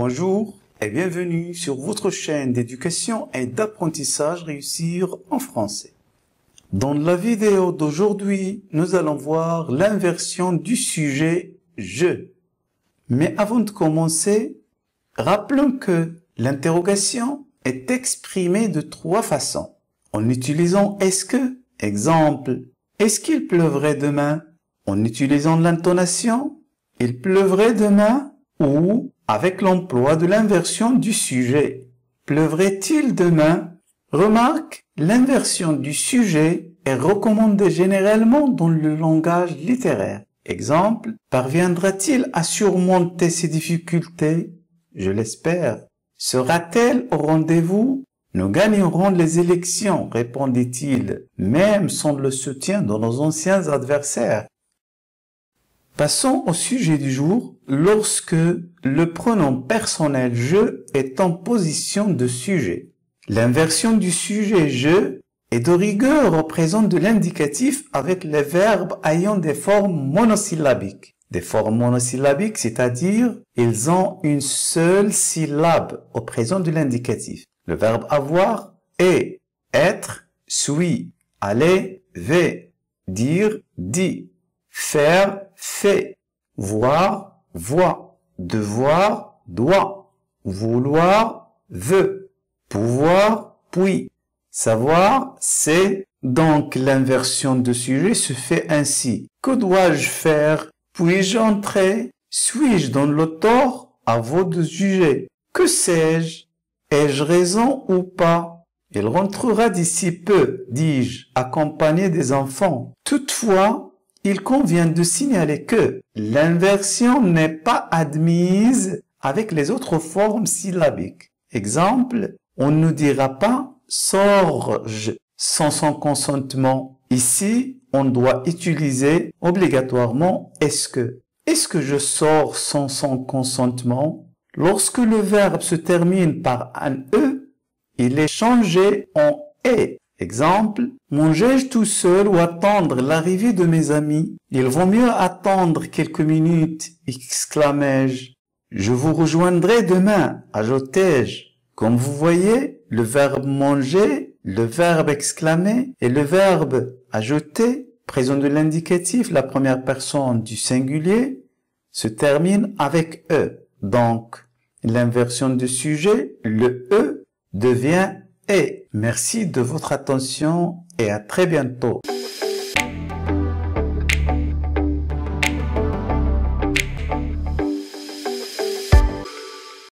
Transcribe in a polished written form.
Bonjour et bienvenue sur votre chaîne d'éducation et d'apprentissage Réussir en français. Dans la vidéo d'aujourd'hui, nous allons voir l'inversion du sujet « je ». Mais avant de commencer, rappelons que l'interrogation est exprimée de trois façons. En utilisant « est-ce que », exemple « est-ce qu'il pleuvrait demain ?» En utilisant l'intonation « il pleuvrait demain » ou avec l'emploi de l'inversion du sujet « pleuvrait-il demain ?» Remarque, l'inversion du sujet est recommandée généralement dans le langage littéraire. Exemple, parviendra-t-il à surmonter ses difficultés? Je l'espère. Sera-t-elle au rendez-vous? Nous gagnerons les élections, répondit-il, même sans le soutien de nos anciens adversaires. Passons au sujet du jour, lorsque le pronom personnel « je » est en position de sujet. L'inversion du sujet « je » est de rigueur représente de l'indicatif avec les verbes ayant des formes monosyllabiques. Des formes monosyllabiques, c'est-à-dire ils ont une seule syllabe au présent de l'indicatif. Le verbe avoir est, être, suis, aller, vais, dire, dit, faire, fait, voir, voit, devoir, doit, vouloir, veut, pouvoir, puis, savoir, c'est. Donc l'inversion de sujet se fait ainsi. Que dois-je faire? Puis-je entrer? Suis-je dans le tort? À vous de juger. Que sais-je? Ai-je raison ou pas? Il rentrera d'ici peu, dis-je, accompagné des enfants. Toutefois, il convient de signaler que l'inversion n'est pas admise avec les autres formes syllabiques. Exemple, on ne dira pas « sors-je » sans son consentement. Ici, on doit utiliser obligatoirement « est-ce que ». Est-ce que je sors sans son consentement? Lorsque le verbe se termine par un « e », il est changé en « est ». Exemple, mangeais-je tout seul ou attendre l'arrivée de mes amis? Il vaut mieux attendre quelques minutes, exclamai-je. Je vous rejoindrai demain, ajoutai-je. Comme vous voyez, le verbe manger, le verbe exclamer et le verbe ajouter, présent de l'indicatif, la première personne du singulier, se terminent avec e. Donc, l'inversion du sujet, le e, devient est. Merci de votre attention et à très bientôt.